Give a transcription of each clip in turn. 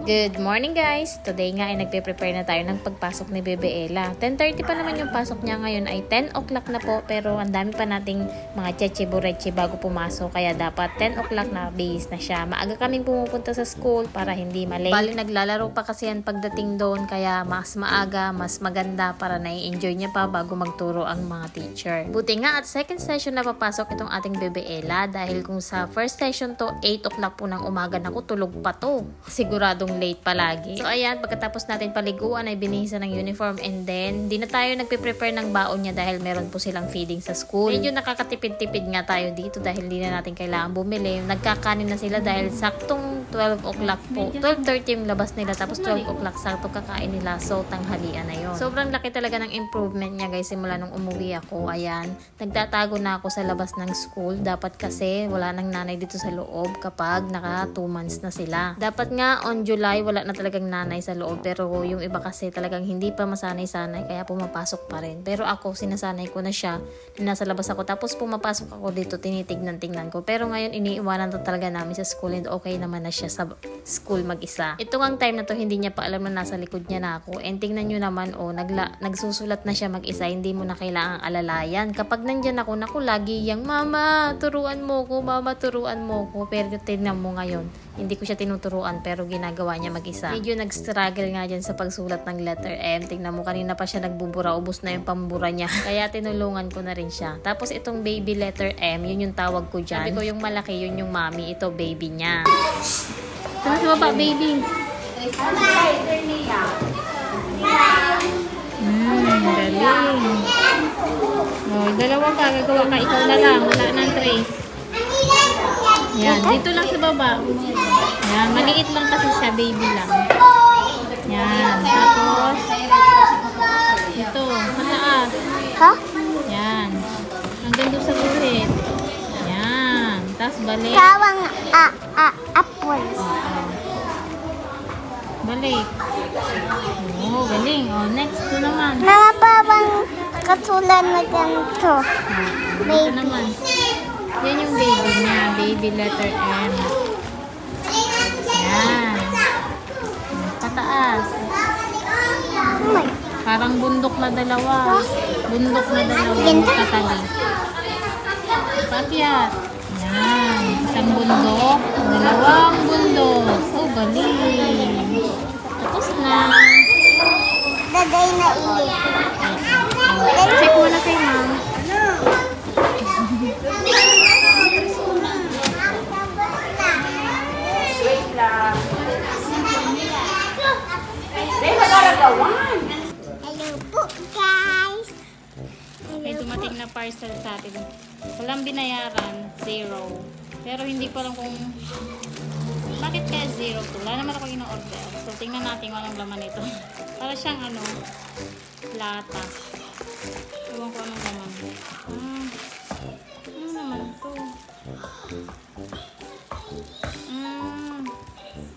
Good morning guys! Today nga ay nagpe-prepare na tayo ng pagpasok ni Bebe Ella. 10:30 pa naman yung pasok niya, ngayon ay 10 o'clock na po, pero ang dami pa nating mga cheche-bureche bago pumasok, kaya dapat 10 o'clock na bihis na siya. Maaga kaming pumupunta sa school para hindi malate. Bali naglalaro pa kasi yan pagdating doon, kaya mas maaga, mas maganda para nai-enjoy niya pa bago magturo ang mga teacher. Buti nga at second session na papasok itong ating Bebe Ella, dahil kung sa first session to 8 o'clock po ng umaga, naku, tulog pa to. Siguradong late palagi. So ayan, pagkatapos natin paliguan ay binihisan ng uniform, and then di na tayo nagpe-prepare ng baon niya dahil meron po silang feeding sa school. Medyo nakakatipid-tipid nga tayo dito dahil di na natin kailangan bumili. Nagkakanin na sila dahil saktong 12 o'clock po. 12:30 yung labas nila, tapos 12 o'clock sakto kakain nila. So tanghalian na yun. Sobrang laki talaga ng improvement niya guys simula nung umuwi ako. Ayan, nagtatago na ako sa labas ng school. Dapat kasi wala nang nanay dito sa loob kapag naka 2 months na sila. Dapat nga on July wala na talagang nanay sa loob, pero yung iba kasi talagang hindi pa masanay-sanay kaya pumapasok pa rin. Pero ako sinasanay ko na siya, nasa labas ako tapos pumapasok ako dito, tinitignan-tingnan ko. Pero ngayon iniiwanan to talaga namin sa school, and okay naman na siya sa school mag-isa. Ito ang time na to hindi niya pa alam na nasa likod niya na ako, and tingnan nyo naman nagsusulat na siya mag-isa, hindi mo na kailangang alalayan. Kapag nandyan ako, naku, lagi yang mama turuan mo ko, mama turuan mo ko. Pero tingnan mo ngayon, hindi ko siya tinuturuan pero ginagawa niya mag-isa. Medyo nag-struggle nga dyan sa pagsulat ng letter M. Tingnan mo, kanina pa siya nagbubura, ubos na yung pambura niya. Kaya tinulungan ko na rin siya. Tapos itong baby letter M, yun yung tawag ko dyan. Sabi ko yung malaki, yun yung mommy, ito baby niya. Tama sa baba, baby. Galing. Oh, dalawa pa, gagawa ka, ikaw na lang. Wala nang trace. Yan, dito lang sa baba. Yan, maliit lang kasi siya, baby lang. Yan, tapos ito, mataas. Ha? Yan, hanggang doon sa busit. Yan, tapos balik. Tawang apple. Balik. Oh, galing. Oh, next, ito naman. Mga parang katulad na ganito. Ito naman. Yan yung baby niya, baby letter M. Yan. Pataas. Parang bundok na dalawa. Bundok na dalawa. Katali. Pakyat. Yan. Isang bundok. Dalawang bundok. Oh, galing. Tapos na. Dagay na ilit. Check muna kay ma'am. Hello po, guys. May dumating na parcel sa atin. Walang binayaran, 0. Pero hindi pa lang kung bakit kaya 0 to. Wala naman ako ino-order. So tingnan natin kung anong laman ito. Para siyang lata. Ewan ko anong laman. Ano naman ito?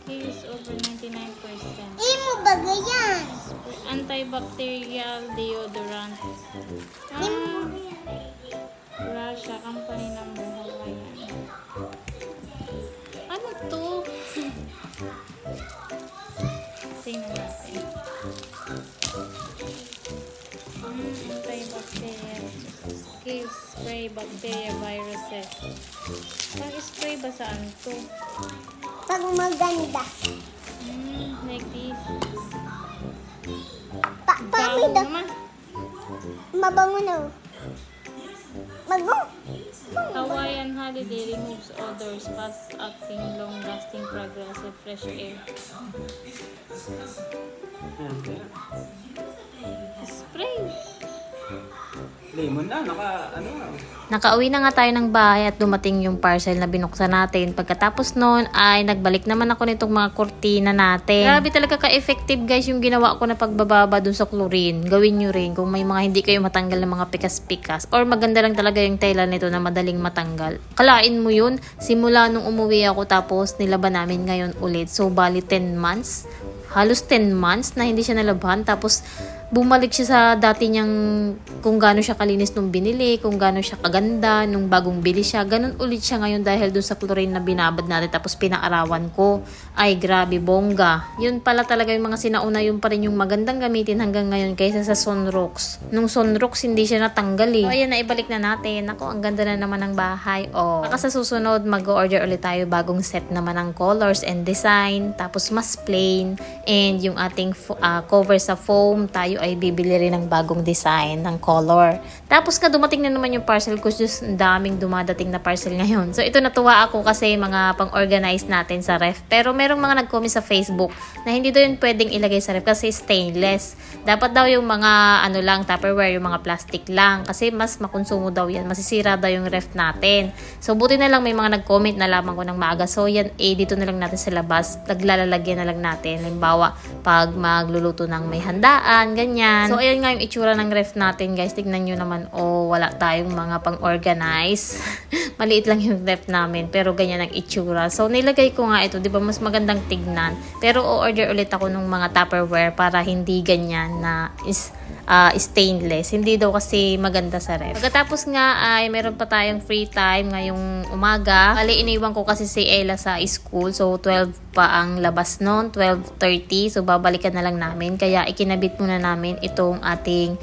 Case over 99%. Imo bagay yan. Antibacterial deodorant. Russia, company number Hawaiian. Ano to? Tingnan natin. Antibacterial kill spray bacteria viruses. Pag-spray ba saan to? Pag maganda. Like this. Paano naman. Mabango na. Mabango. Hawaiian holiday removes odors, fast-acting, long-lasting fragrance of fresh air. Spray. Lemon na, Nakauwi na nga tayo ng bahay at dumating yung parcel na binuksan natin. Pagkatapos noon ay nagbalik naman ako nitong mga kurtina natin. Grabe talaga ka-effective guys yung ginawa ko na pagbababa dun sa chlorine. Gawin nyo rin kung may mga hindi kayo matanggal ng mga pikas-pikas. Or maganda lang talaga yung tela nito na madaling matanggal. Kalain mo yun, simula nung umuwi ako tapos nilaban namin ngayon ulit. So bali 10 months. Halos 10 months na hindi siya nalaban. Tapos bumalik siya sa dati niyang kung gaano siya kalinis nung binili, kung gaano siya kaganda nung bagong bili siya. Ganun ulit siya ngayon dahil dun sa chlorine na binabad natin tapos pinaarawan ko. Ay, grabe, bongga. Yun pala talaga yung mga sinauna, yun pa rin yung magandang gamitin hanggang ngayon kaysa sa Sunrocks. Nung Sunrocks, hindi siya natanggal eh. So, ayan, naibalik na natin. Ako, ang ganda na naman ng bahay. Oh. Baka sa susunod, mag-order ulit tayo bagong set naman ng colors and design. Tapos, mas plain. And yung ating cover sa foam, tayo ay bibili rin ng bagong design ng color. Tapos nga dumating na naman yung parcel ko. Just ang daming dumadating na parcel ngayon. So ito natuwa ako kasi mga pang-organize natin sa ref. Pero merong mga nag-comment sa Facebook na hindi daw yun pwedeng ilagay sa ref kasi stainless. Dapat daw yung mga ano lang, Tupperware, yung mga plastic lang. Kasi mas makonsumo daw yan. Masisira daw yung ref natin. So buti na lang may mga nag-comment na lamang ko ng maaga. So yan, dito na lang natin sa labas. Naglalagyan na lang natin. Halimbawa, pag magluluto ng may handaan, ganyan. So, ayan nga yung itsura ng ref natin, guys. Tignan nyo naman, wala tayong mga pang-organize. Maliit lang yung ref namin, pero ganyan ang itsura. So, nilagay ko nga ito, di ba, mas magandang tignan. Pero, o-order ulit ako ng mga Tupperware para hindi ganyan na stainless. Hindi daw kasi maganda sa ref. Pagkatapos nga ay meron pa tayong free time ngayong umaga. Bali, iniwan ko kasi si Ella sa school. So, 12 pa ang labas noon, 12:30. So, babalikan na lang namin. Kaya, ikinabit muna namin itong ating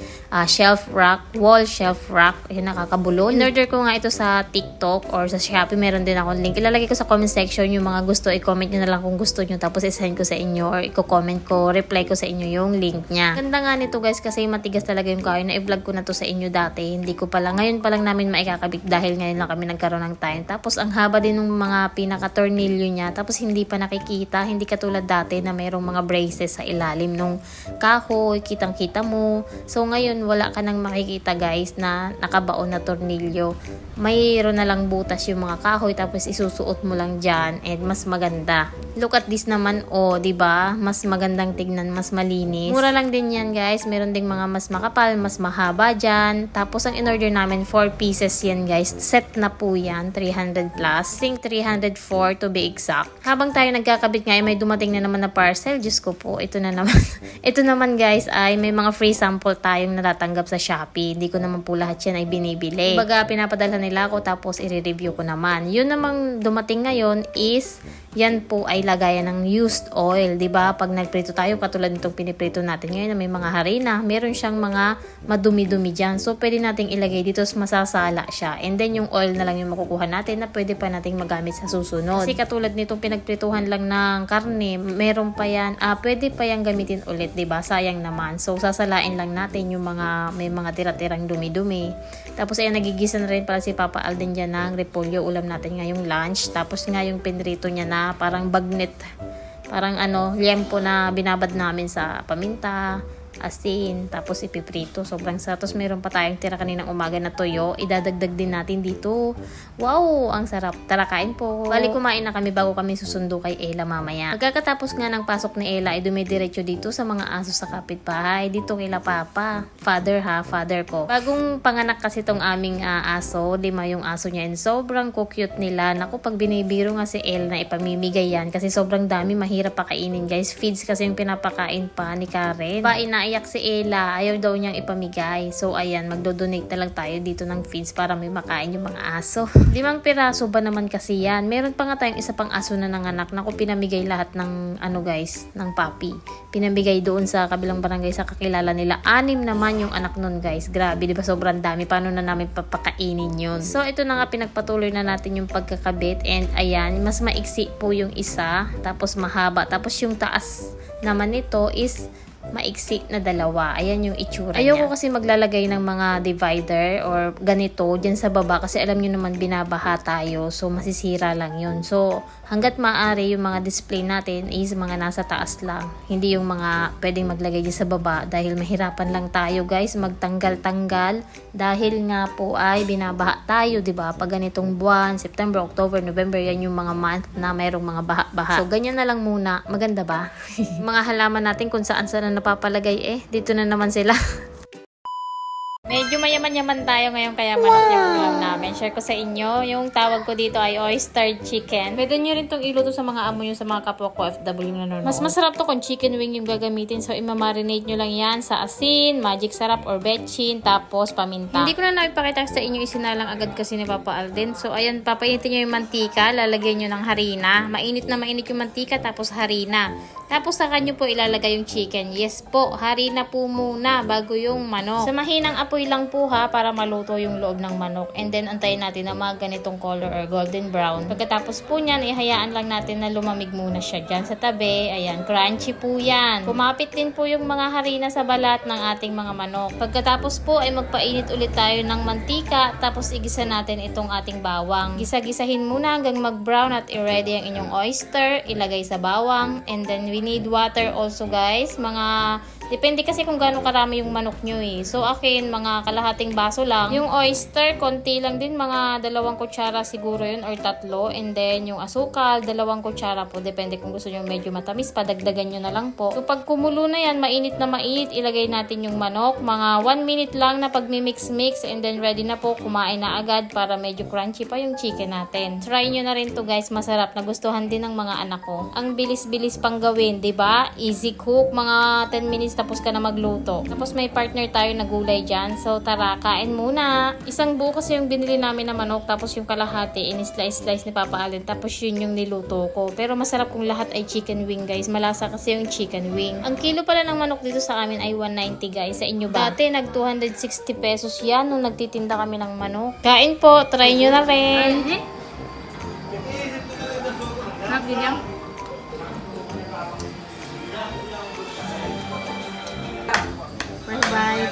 shelf rack, wall shelf rack. Ayun, nakakabulol. In-order ko nga ito sa TikTok or sa Shopee. Meron din akong link. Ilalagay ko sa comment section yung mga gusto. I-comment nyo na lang kung gusto nyo. Tapos, isend ko sa inyo or i-comment ko, reply ko sa inyo yung link niya. Ganda nga nito, guys, kasi matigas talaga yung kahoy. Na-vlog ko na to sa inyo dati. Hindi ko pala. Ngayon pa lang namin maikakabit dahil ngayon lang kami nagkaroon ng time. Tapos, ang haba din ng mga pinaka-tornilyo niya. Tapos, hindi pa nakikita. Hindi katulad dati na mayroong mga braces sa ilalim nung kahoy. Kitang-kita mo. So, ngayon, wala ka nang makikita, guys, na nakabaon na tornilyo. Mayroon na lang butas yung mga kahoy. Tapos, isusuot mo lang dyan. And mas maganda. Look at this naman. Diba? Mas magandang tignan. Mas malinis. Mura lang din yan, guys. Meron ding mga mas makapal, mas mahaba dyan. Tapos, ang in-order namin, 4 pieces yan, guys. Set na po yan. 300 plus. I think 304 to be exact. Habang tayo nagkakabit nga, may dumating na naman na parcel. Diyos ko po, ito na naman. Ito naman, guys, ay may mga free sample tayong natatanggap sa Shopee. Hindi ko naman po lahat yan ay binibili. Baga, pinapadala nila ako, tapos i-review ko naman. Yun namang dumating ngayon is, yan po ay lagayan ng used oil. Diba? Pag nagprito tayo, katulad nitong piniprito natin ngayon na may mga harina, meron siyang mga madumi-dumi dyan. So, pwede nating ilagay dito, masasala siya. And then, yung oil na lang yung makukuha natin na pwede pa nating magamit sa susunod. Kasi katulad nitong pinagprituhan lang ng karne, meron pa yan, pwede pa yan gamitin ulit, diba? Sayang naman. So, sasalain lang natin yung may mga tira-tirang dumi-dumi. Tapos, ayan, nagigisa na rin pala si Papa Alden dyan ng repolyo. Ulam natin ngayong lunch. Tapos nga yung pinrito niya na parang bagnet. Parang liempo na binabad namin sa paminta, asin, tapos ipiprito. Sobrang sarap. Tapos meron pa tayong tira kaninang umaga na toyo. Idadagdag din natin dito. Wow! Ang sarap. Tara, kain po. Bali, kumain na kami bago kami susundo kay Ella mamaya. Pagkatapos nga ng pasok ni Ella, ay dumidiretso dito sa mga aso sa kapitbahay. Dito kila Papa. Father ko. Bagong panganak kasi tong aming aso. 5 yung aso niya. And sobrang cute nila. Naku, pag binibiro nga si Ella na ipamimigay yan. Kasi sobrang dami. Mahirap pakainin, guys. Feeds kasi yung pinapakain pa ni Karen. Naiyak si Ella, ayaw daw niyang ipamigay. So, ayan, magdodonate na lang tayo dito ng feeds para may makain yung mga aso. 5 piraso ba naman kasi yan? Meron pa nga tayong isa pang aso na nanganak. Naku, pinamigay lahat ng, guys, ng puppy. Pinamigay doon sa kabilang barangay sa kakilala nila. 6 naman yung anak nun, guys. Grabe, di ba? Sobrang dami. Paano na namin papakainin yun? So, ito na nga, pinagpatuloy na natin yung pagkakabit. And, ayan, mas maiksi po yung isa. Tapos, mahaba. Tapos, yung taas naman nito is maiksi na 2. Ayan yung itsura niya. Ayoko kasi maglalagay ng mga divider or ganito dyan sa baba kasi alam nyo naman binabaha tayo. So, masisira lang yun. So, hanggat maaari yung mga display natin is mga nasa taas lang. Hindi yung mga pwedeng maglagay dyan sa baba dahil mahirapan lang tayo, guys, magtanggal-tanggal dahil nga po ay binabaha tayo, diba? Pag ganitong buwan, September, October, November, yan yung mga month na mayroong mga baha-baha. So, ganyan na lang muna. Maganda ba? Mga halaman natin kung saan napapalagay dito na naman sila. Medyo mayaman-yaman tayo ngayon kaya manok yung ulam namin. Share ko sa inyo. Yung tawag ko dito ay oyster chicken. Pwede nyo rin itong iluto sa mga amo nyo, sa mga kapwa ko FW na nanonood. Mas masarap to kung chicken wing yung gagamitin. So, imamarinate nyo lang yan sa asin, magic sarap or betchin, tapos paminta. Hindi ko na naipakita sa inyo, isinalang agad kasi ni Papa Alden. So, ayan, papainitin nyo yung mantika, lalagyan nyo ng harina. Mainit na mainit yung mantika, tapos harina. Tapos saka nyo po ilalagay yung chicken. Yes po, harina po muna bago yung manok. Sa mahinang apoy lang po ha, para maluto yung loob ng manok. And then antayin natin na mga ganitong color or golden brown. Pagkatapos po nyan, ihayaan lang natin na lumamig muna siya dyan sa tabi. Ayan, crunchy po yan. Pumapit din po yung mga harina sa balat ng ating mga manok. Pagkatapos po ay magpainit ulit tayo ng mantika. Tapos igisa natin itong ating bawang. Gisa-gisahin muna hanggang mag-brown at i-ready ang inyong oyster. Ilagay sa bawang. And then we need water also guys. Depende kasi kung gaano karami yung manok nyo eh. So akin, mga kalahating baso lang. Yung oyster, konti lang din. Mga 2 kutsara siguro yun or 3. And then yung asukal, 2 kutsara po. Depende kung gusto nyo medyo matamis, padagdagan nyo na lang po. So pag kumulo na yan, mainit na mainit, ilagay natin yung manok. Mga 1 minute lang na pagmi-mix-mix. And then ready na po, kumain na agad para medyo crunchy pa yung chicken natin. Try nyo na rin to guys, masarap. Nagustuhan din ng mga anak ko. Ang bilis-bilis pang gawin, 'di ba? Easy cook, mga 10 minutes tapos ka na magluto. Tapos may partner tayo na gulay dyan. So tara, kain muna. Isang buo kasi yung binili namin na manok. Tapos yung kalahati, in-slice-slice ni Papa Alden. Tapos yun yung niluto ko. Pero masarap kung lahat ay chicken wing guys. Malasa kasi yung chicken wing. Ang kilo pala ng manok dito sa amin ay 190 guys. Sa inyo ba? Dati nag 260 pesos yan nung nagtitinda kami ng manok. Kain po, try nyo na rin. Bye bye.